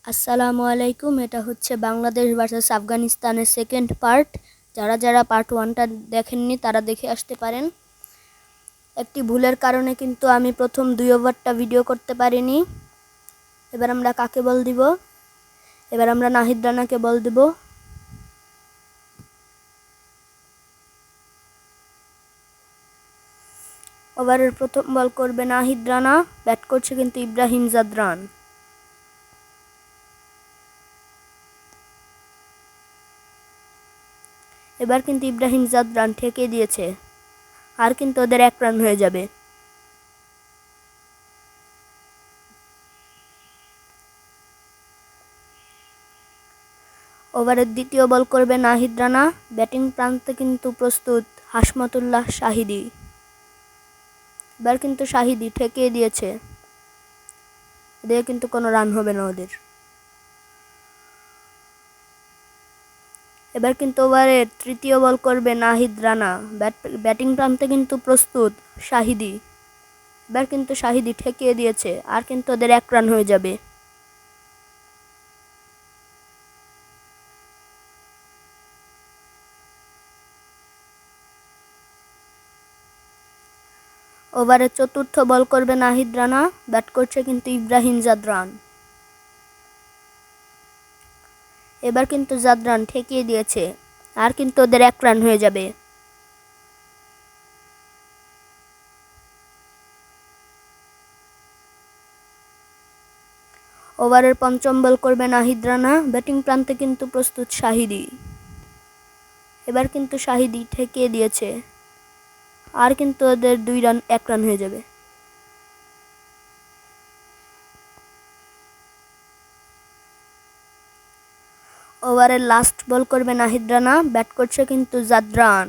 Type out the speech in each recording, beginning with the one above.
আসসালামু আলাইকুম। এটা হচ্ছে বাংলাদেশ ভার্সেস আফগানিস্তানের সেকেন্ড পার্ট। যারা যারা পার্ট 1টা দেখেননি তারা দেখে আসতে পারেন। একটি ভুলের কারণে কিন্তু আমি প্রথম 2 ওভারটা ভিডিও করতে পারিনি। এবার আমরা কাকে বল দিব? এবার আমরা নাহিদ রানাকে বল দিব। ওভারের প্রথম বল করবে নাহিদ রানা, ব্যাট করছে কিন্তু ইব্রাহিম জাদরান। এবার কিন্তু ইব্রাহিম জাদরান ঠেকে দিয়েছে, আর কিন্তু ওদের 1 রান হয়ে যাবে। ওভারের দ্বিতীয় বল করবে নাহিদ রানা, ব্যাটিং প্রান্তে কিন্তু প্রস্তুত হাশমাতুল্লাহ শাহিদি। এবার কিন্তু শাহিদি ঠেকিয়ে দিয়েছে, এদিকে কিন্তু কোনো রান হবে না ওদের। এবার কিন্তু ওভারের তৃতীয় বল করবে নাহিদ রানা, ব্যাটিং প্রান্তে কিন্তু প্রস্তুত শাহিদি। এবার কিন্তু শাহিদি ঠেকিয়ে দিয়েছে, আর কিন্তু ওদের 1 রান হয়ে যাবে। ওভারের চতুর্থ বল করবে নাহিদ রানা, ব্যাট করছে কিন্তু ইব্রাহিম জাদরান। এবার কিন্তু জাদরান ঠেকিয়ে দিয়েছে, আর কিন্তু ওদের 1 রান হয়ে যাবে। ওভারের পঞ্চম বল করবে নাহিদ রানা, ব্যাটিং প্রান্তে কিন্তু প্রস্তুত শাহিদি। এবার কিন্তু শাহিদি ঠেকিয়ে দিয়েছে, আর কিন্তু ওদের 1 রান হয়ে যাবে। ওভারের লাস্ট বল করবে নাহিদ রানা, ব্যাট করছে কিন্তু জাদরান।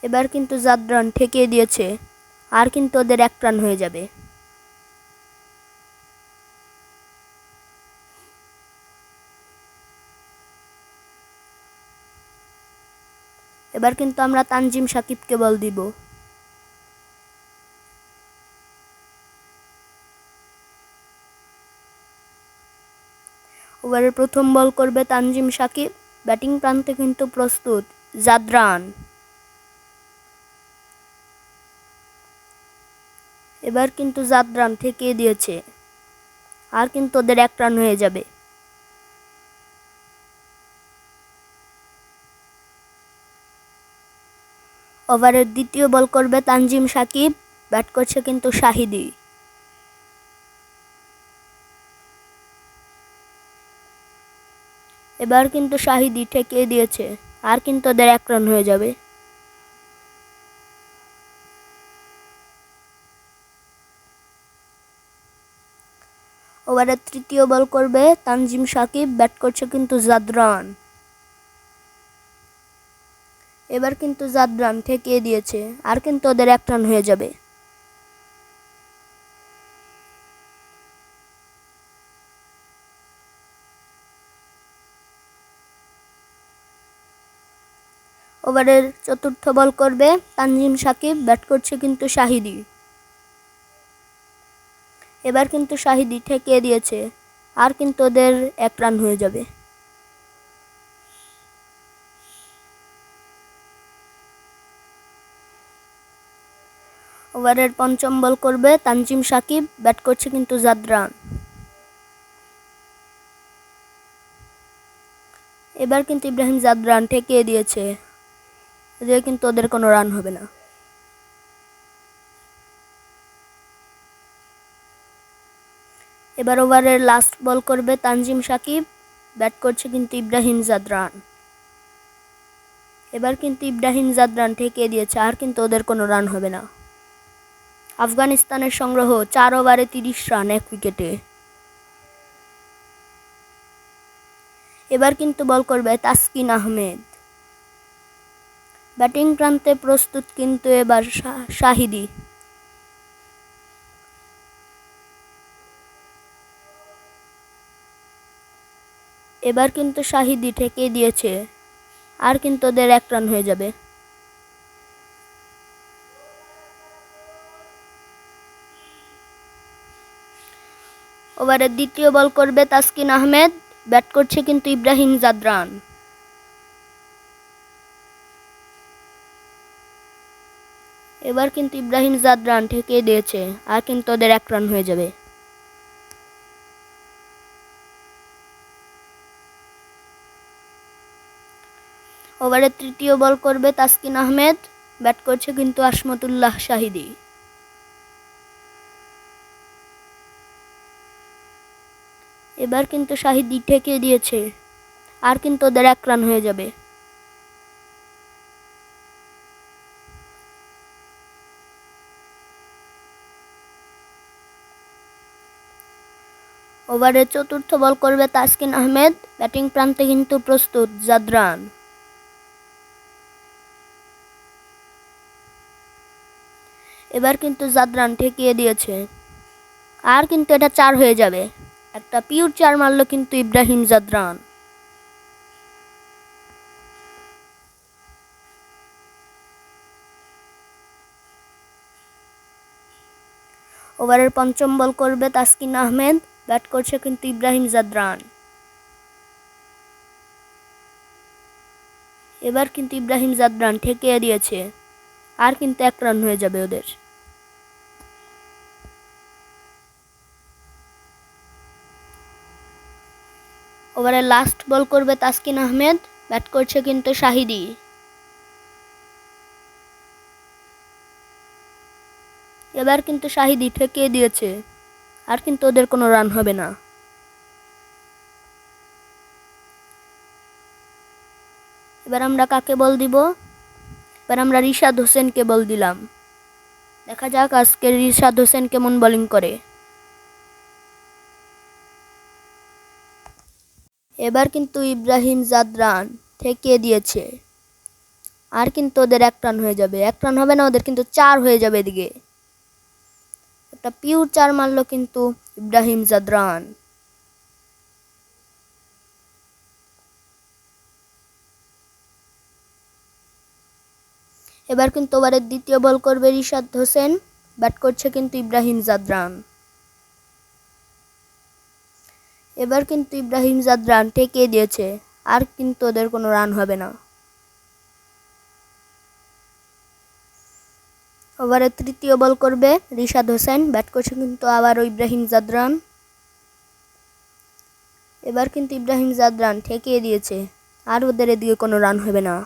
এবার কিন্তু জাদরান ঠেকিয়ে দিয়েছে, আর কিন্তু ওদের 1 রান হয়ে যাবে। এবার কিন্তু আমরা তানজিম সাকিবকে বল দিব। ওভারের প্রথম বল করবে তানজিম সাকিব, ব্যাটিং প্রান্তে কিন্তু প্রস্তুত জাদরান। এবার কিন্তু জাদরান ঠেকিয়ে দিয়েছে, আর কিন্তু ওদের 1 রান হয়ে যাবে। ওভারের দ্বিতীয় বল করবে তানজিম সাকিব, ব্যাট করছে কিন্তু শাহিদি। এবার কিন্তু শাহিদি ঠেকিয়ে দিয়েছে, আর কিন্তু ওদের 1 রান হয়ে যাবে। ওভারের তৃতীয় বল করবে তানজিম সাকিব, ব্যাট করছে কিন্তু জাদরান। এবার কিন্তু জাদরান ঠেকিয়ে দিয়েছে, আর কিন্তু ওদের 1 রান হয়ে যাবে। ওভারের চতুর্থ বল করবে তানজিম সাকিব, ব্যাট করছে কিন্তু শাহিদি। এবার কিন্তু শাহিদি ঠেকিয়ে দিয়েছে, আর কিন্তু ওদের 1 রান হয়ে যাবে। ওভারের পঞ্চম বল করবে তানজিম সাকিব, ব্যাট করছে কিন্তু জাদরান। এবার কিন্তু ইব্রাহিম জাদরান ঠেকিয়ে দিয়েছে, এদিকে কিন্তু ওদের কোনো রান হবে না। এবার ওভারের লাস্ট বল করবে তানজিম সাকিব, ব্যাট করছে কিন্তু ইব্রাহিম জাদরান। এবার কিন্তু ইব্রাহিম জাদরান ঠেকিয়ে দিয়েছে, আর কিন্তু ওদের কোনো রান হবে না। আফগানিস্তানের সংগ্রহ 4 ওভারে 30 রান 1 উইকেটে। এবার কিন্তু বল করবে তাসকিন আহমেদ, ব্যাটিং প্রান্তে প্রস্তুত কিন্তু এবার শাহিদি। এবার কিন্তু শাহিদি ঠেকিয়ে দিয়েছে, আর কিন্তু ওদের 1 রান হয়ে যাবে। ওভারের দ্বিতীয় বল করবে তাসকিন আহমেদ, ব্যাট করছে কিন্তু ইব্রাহিম জাদরান। এবার কিন্তু ইব্রাহিম জাদরান ঠেকিয়ে দিয়েছে, আর কিন্তু ওদের 1 রান হয়ে যাবে। ওভারের তৃতীয় বল করবে তাসকিন আহমেদ, ব্যাট করছে কিন্তু আসমতুল্লাহ শাহিদী। এবার কিন্তু শাহিদী ঠেকিয়ে দিয়েছে, আর কিন্তু ওদের 1 রান হয়ে যাবে। ওভারের চতুর্থ বল করবে তাসকিন আহমেদ, ব্যাটিং প্রান্তে কিন্তু প্রস্তুত জাদরান। এবার কিন্তু জাদরান ঠেকিয়ে দিয়েছে, আর কিন্তু এটা 4 হয়ে যাবে। একটা পিওর 4 মারল কিন্তু ইব্রাহিম জাদরান। ওভারের পঞ্চম বল করবে তাসকিন আহমেদ, ব্যাট করছে কিন্তু ইব্রাহিম জাদরান। এবার কিন্তু ইব্রাহিম জাদরান ঠেকিয়ে দিয়েছে, আর কিন্তু 1 রান হয়ে যাবে ওদের। ওভারে লাস্ট বল করবে তাসকিন আহমেদ, ব্যাট করছে কিন্তু শাহিদী। এবার কিন্তু শাহিদী ঠেকিয়ে দিয়েছে, আর কিন্তু ওদের কোনো রান হবে না। এবার আমরা কাকে বল দিব? এবার আমরা রিশাদ হোসেনকে বল দিলাম। দেখা যাক আজকে রিশাদ হোসেন কেমন বোলিং করে। এবার কিন্তু ইব্রাহিম জাদরান ঠেকিয়ে দিয়েছে, আর কিন্তু ওদের 1 রান হয়ে যাবে। 1 রান হবে না, ওদের কিন্তু 4 হয়ে যাবে। এদিকে একটা পিওর 4 মারল কিন্তু ইব্রাহিম জাদরান। এবার কিন্তু ওভারের দ্বিতীয় বল করবে রিশাদ হোসেন, ব্যাট করছে কিন্তু ইব্রাহিম জাদরান। এবার কিন্তু ইব্রাহিম জাদরান ঠেকিয়ে দিয়েছে, আর কিন্তু ওদের কোনো রান হবে না। ওভারের তৃতীয় বল করবে রিশাদ হোসেন, ব্যাট করছে কিন্তু আবারও ইব্রাহিম জাদরান। এবার কিন্তু ইব্রাহিম জাদরান ঠেকিয়ে দিয়েছে, আর ওদের এদিকে কোনো রান হবে না।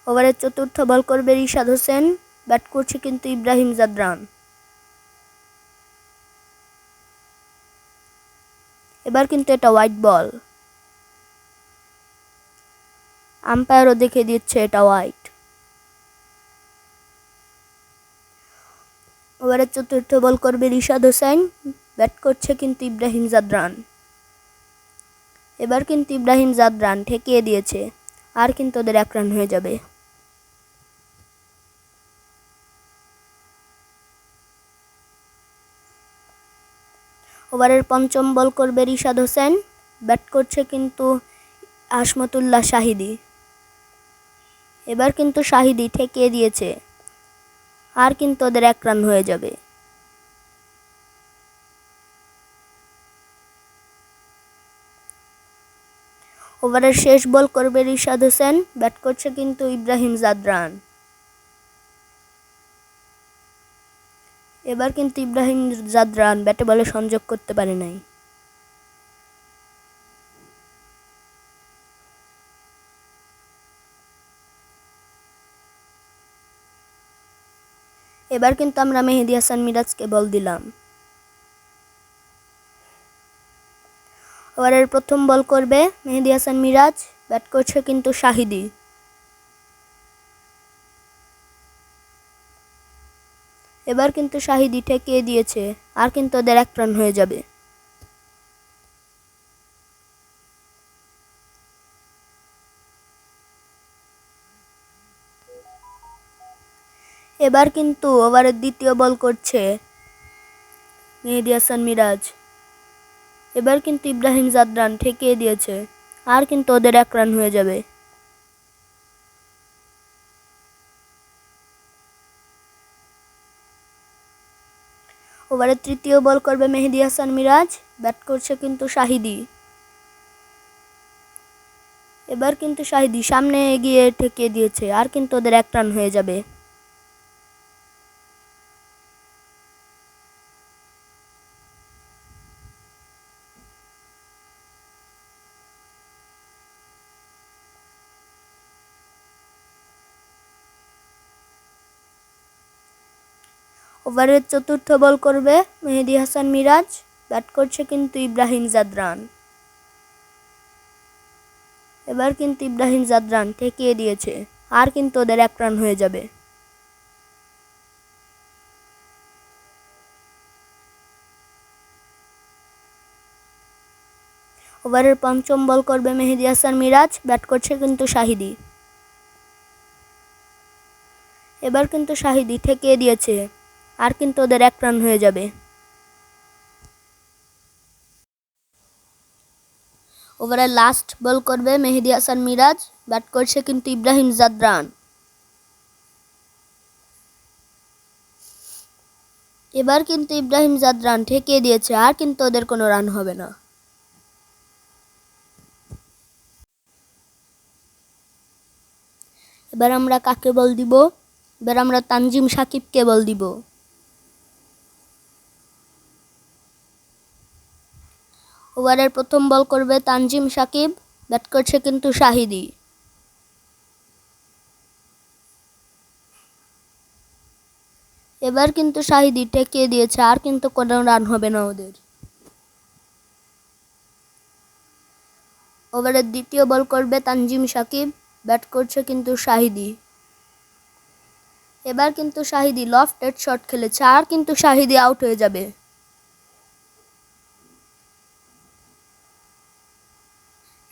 ওভারের চতুর্থ বল করবে রিশাদ হোসেন, ব্যাট করছে কিন্তু ইব্রাহিম জাদরান। এবার কিন্তু এটা হোয়াইট বল, আম্পায়ারও দেখে দিচ্ছে এটা হোয়াইট। ওভারের চতুর্থ বল করবে রিশাদ হোসেন, ব্যাট করছে কিন্তু ইব্রাহিম জাদরান। এবার কিন্তু ইব্রাহিম জাদরান ঠেকিয়ে দিয়েছে, আর কিন্তু ওদের 1 রান হয়ে যাবে। ওভারের পঞ্চম বল করবে রিশাদ হোসেন, ব্যাট করছে কিন্তু আসমতুল্লাহ শাহিদী। এবার কিন্তু শাহিদী ঠেকিয়ে দিয়েছে, আর কিন্তু ওদের 1 রান হয়ে যাবে। ওভারের শেষ বল করবে রিশাদ হোসেন, ব্যাট করছে কিন্তু ইব্রাহিম জাদরান। এবার কিন্তু ইব্রাহিম জাদরান ব্যাটে বলে সংযোগ করতে পারে নাই। এবার কিন্তু আমরা মেহেদী হাসান মিরাজকে বল দিলাম। ওভারের প্রথম বল করবে মেহেদী হাসান মিরাজ, ব্যাট করছে কিন্তু শাহিদী। এবার কিন্তু শাহিদী ঠেকিয়ে দিয়েছে, আর কিন্তু ওদের 1 রান হয়ে যাবে। এবার কিন্তু ওভারের দ্বিতীয় বল করছে মেহেদী হাসান মিরাজ। এবার কিন্তু ইব্রাহিম জাদরান ঠেকিয়ে দিয়েছে, আর কিন্তু ওদের 1 রান হয়ে যাবে। ওভারের তৃতীয় বল করবে মেহেদী হাসান মিরাজ, ব্যাট করছে কিন্তু শাহিদি। এবার কিন্তু শাহিদি সামনে এগিয়ে ঠেকিয়ে দিয়েছে, আর কিন্তু ওদের 1 রান হয়ে যাবে। ওভারের চতুর্থ বল করবে মেহেদী হাসান মিরাজ, ব্যাট করছে কিন্তু ইব্রাহিম জাদরান। এবার কিন্তু ইব্রাহিম জাদরান ঠেকিয়ে দিয়েছে, আর কিন্তু ওদের 1 রান হয়ে যাবে। ওভারের পঞ্চম বল করবে মেহেদী হাসান মিরাজ, ব্যাট করছে কিন্তু শাহিদি। এবার কিন্তু শাহিদি ঠেকিয়ে দিয়েছে, আর কিন্তু ওদের 1 রান হয়ে যাবে। ওভারের লাস্ট বল করবে মেহেদী হাসান মিরাজ, ব্যাট করছে কিন্তু ইব্রাহিম জাদরান। এবার কিন্তু ইব্রাহিম জাদরান ঠেকিয়ে দিয়েছে, আর কিন্তু ওদের কোনো রান হবে না। এবার আমরা কাকে বল দিব? এবার আমরা তানজিম সাকিবকে বল দিব। ওভারের প্রথম বল করবে তানজিম সাকিব, ব্যাট করছে কিন্তু শাহিদি। এবার কিন্তু শাহিদি ঠেকিয়ে দিয়েছে, আর কিন্তু কোনো রান হবে না ওদের। ওভারের দ্বিতীয় বল করবে তানজিম সাকিব, ব্যাট করছে কিন্তু শাহিদি। এবার কিন্তু শাহিদি লফটেড শট খেলেছে, আর কিন্তু শাহিদি আউট হয়ে যাবে।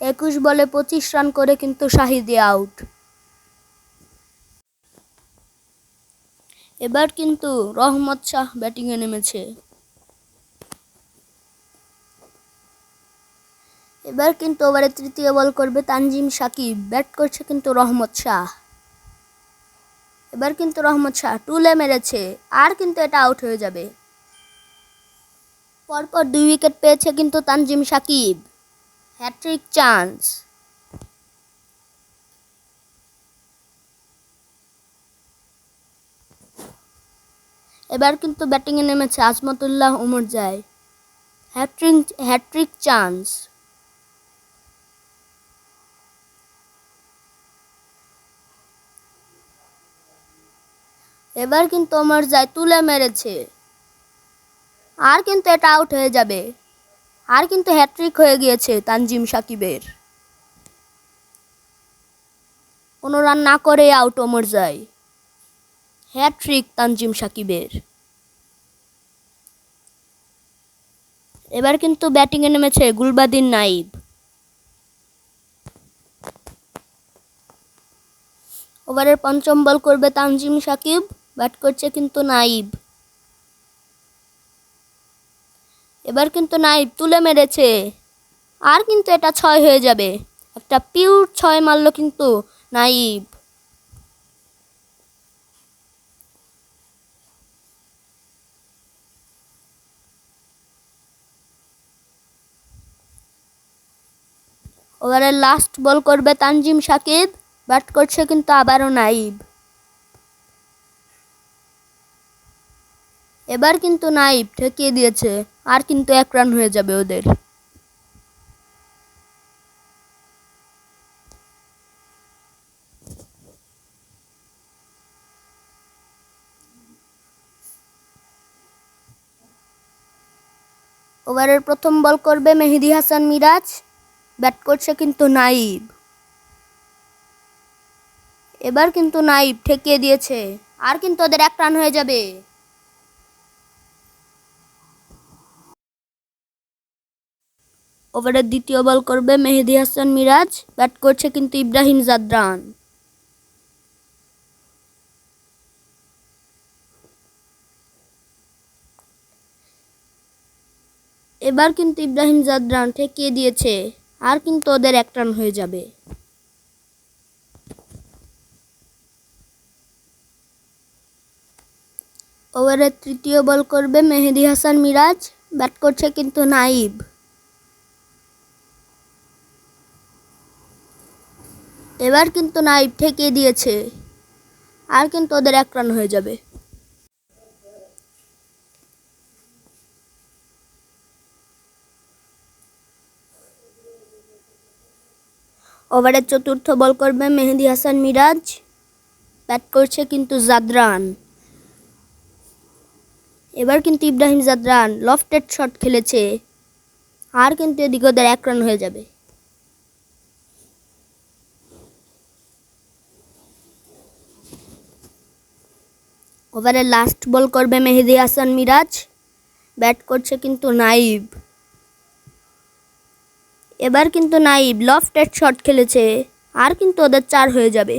21 বলে 25 রান করে কিন্তু শাহিদি আউট। এবার কিন্তু রহমত শাহ ব্যাটিংয়ে নেমেছে। এবার কিন্তু ওভারে তৃতীয় বল করবে তানজিম সাকিব, ব্যাট করছে কিন্তু রহমত শাহ। এবার কিন্তু রহমত শাহ টুলে মেরেছে, আর কিন্তু এটা আউট হয়ে যাবে। পরপর 2 উইকেট পেয়েছে কিন্তু তানজিম সাকিব, হ্যাট্রিক চান্স। এবার কিন্তু ব্যাটিংয়ে নেমেছে আজমতুল্লাহ উমরজাই, হ্যাট্রিক চান্স। এবার কিন্তু উমরজাই তুলে মেরেছে, আর কিন্তু এটা আউট হয়ে যাবে। আর কিন্তু হ্যাট্রিক হয়ে গিয়েছে তানজিম সাকিবের। কোনো রান না করে আউট উমরজাই, হ্যাট্রিক তানজিম সাকিবের। এবার কিন্তু ব্যাটিংয়ে নেমেছে গুলবাদিন নাইব। ওভারের পঞ্চম বল করবে তানজিম সাকিব, ব্যাট করছে কিন্তু নাইব। এবার কিন্তু নাইব তুলে মেরেছে, আর কিন্তু এটা 6 হয়ে যাবে। একটা পিওর 6 মারল কিন্তু নাইব। ওভারের লাস্ট বল করবে তানজিম সাকিব, ব্যাট করছে কিন্তু আবারও নাইব। এবার কিন্তু নাইব ঠেকিয়ে দিয়েছে, আর কিন্তু 1 রান হয়ে যাবে ওদের। ওভারের প্রথম বল করবে মেহেদী হাসান মিরাজ, ব্যাট করছে কিন্তু নাইব। এবার কিন্তু নাইব ঠেকিয়ে দিয়েছে, আর কিন্তু ওদের 1 রান হয়ে যাবে। ওভারের দ্বিতীয় বল করবে মেহেদী হাসান মিরাজ, ব্যাট করছে কিন্তু ইব্রাহিম জাদরান। এবার কিন্তু ইব্রাহিম জাদরান ঠেকিয়ে দিয়েছে, আর কিন্তু ওদের 1 রান হয়ে যাবে। ওভারে তৃতীয় বল করবে মেহেদী হাসান মিরাজ, ব্যাট করছে কিন্তু নাইব। এবার কিন্তু নাইব ঠেকিয়ে দিয়েছে, আর কিন্তু ওদের 1 রান হয়ে যাবে। ওভারের চতুর্থ বল করবে মেহেদী হাসান মিরাজ, ব্যাট করছে কিন্তু জাদরান। এবার কিন্তু ইব্রাহিম জাদরান লফটেড শট খেলেছে, আর কিন্তু এদিকে ওদের 1 রান হয়ে যাবে। ওভারের লাস্ট বল করবে মেহেদী হাসান মিরাজ, ব্যাট করছে কিন্তু নাইব। এবার কিন্তু নাইব লফটেড শট খেলেছে, আর কিন্তু ওদের 4 হয়ে যাবে।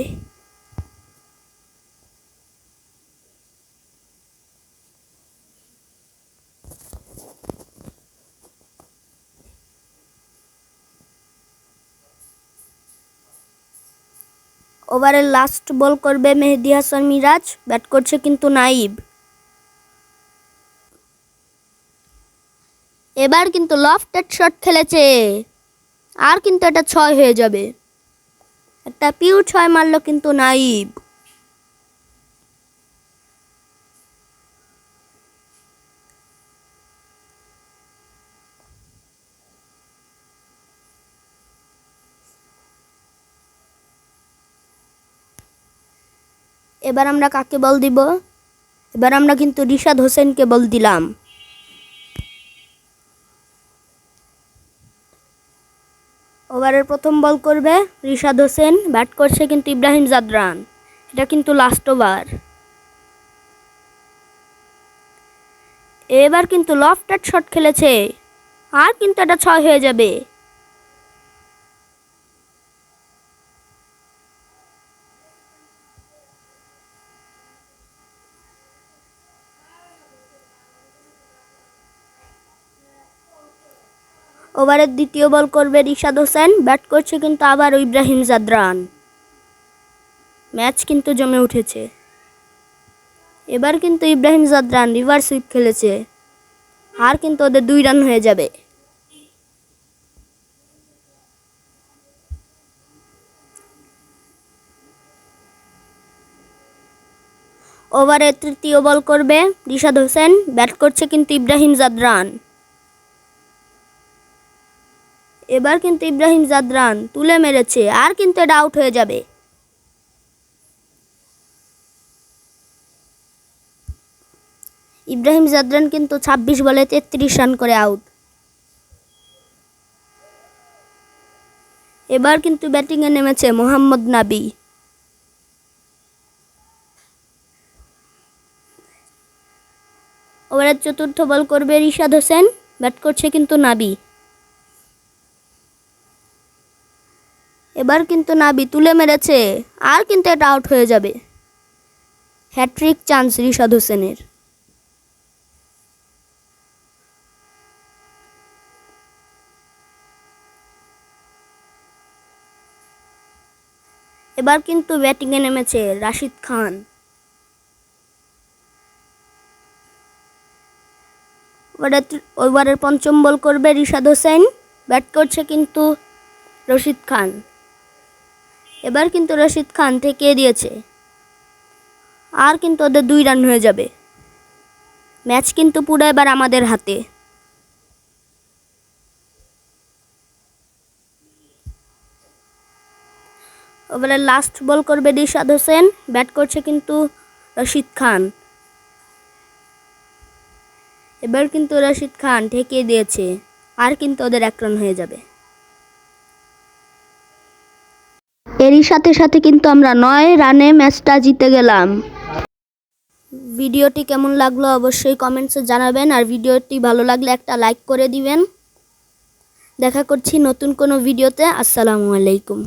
ওভারের লাস্ট বল করবে মেহেদী হাসান মিরাজ, ব্যাট করছে কিন্তু নাইব। এবার কিন্তু লফটেড শট খেলেছে, আর কিন্তু এটা 6 হয়ে যাবে। একটা পিওর 6 মারলো কিন্তু নাইব। এবার আমরা কাকে বল দিব? এবার আমরা কিন্তু রিশাদ হোসেনকে বল দিলাম। ওভারের প্রথম বল করবে রিশাদ হোসেন, ব্যাট করছে কিন্তু ইব্রাহিম জাদরান। এটা কিন্তু লাস্ট ওভার। এবার কিন্তু লফটেড শট খেলেছে, আর কিন্তু এটা 6 হয়ে যাবে। ওভারের দ্বিতীয় বল করবে রিশাদ হোসেন, ব্যাট করছে কিন্তু আবারও ইব্রাহিম জাদরান। ম্যাচ কিন্তু জমে উঠেছে। এবার কিন্তু ইব্রাহিম জাদরান রিভার্স সুইপ খেলেছে, আর কিন্তু ওদের 2 রান হয়ে যাবে। ওভারে তৃতীয় বল করবে রিশাদ হোসেন, ব্যাট করছে কিন্তু ইব্রাহিম জাদরান। এবার কিন্তু ইব্রাহিম জাদরান তুলে মেরেছে, আর কিন্তু এটা আউট হয়ে যাবে। ইব্রাহিম জাদরান কিন্তু 26 বলে 33 রান করে আউট। এবার কিন্তু ব্যাটিংয়ে নেমেছে মোহাম্মদ নাবি। ওভারের চতুর্থ বল করবে রিশাদ হোসেন, ব্যাট করছে কিন্তু নাবি। এবার কিন্তু নাবি তুলে মেরেছে, আর কিন্তু এটা আউট হয়ে যাবে। হ্যাট্রিক চান্স রিশাদ হোসেনের। এবার কিন্তু ব্যাটিংয়ে নেমেছে রাশিদ খান। ওভারের পঞ্চম বল করবে রিশাদ হোসেন, ব্যাট করছে কিন্তু রশিদ খান। এবার কিন্তু রশিদ খান ঠেকিয়ে দিয়েছে, আর কিন্তু ওদের 2 রান হয়ে যাবে। ম্যাচ কিন্তু পুরো এবার আমাদের হাতে। ওভারের লাস্ট বল করবে রিশাদ হোসেন, ব্যাট করছে কিন্তু রশিদ খান। এবার কিন্তু রশিদ খান ঠেকিয়ে দিয়েছে, আর কিন্তু ওদের 1 রান হয়ে যাবে। এরই সাথে সাথে কিন্তু আমরা 9 রানে ম্যাচটা জিতে গেলাম। ভিডিওটি কেমন লাগলো অবশ্যই কমেন্টসে জানাবেন, আর ভিডিওটি ভালো লাগলে একটা লাইক করে দিবেন। দেখা করছি নতুন কোনো ভিডিওতে। আসসালামু আলাইকুম।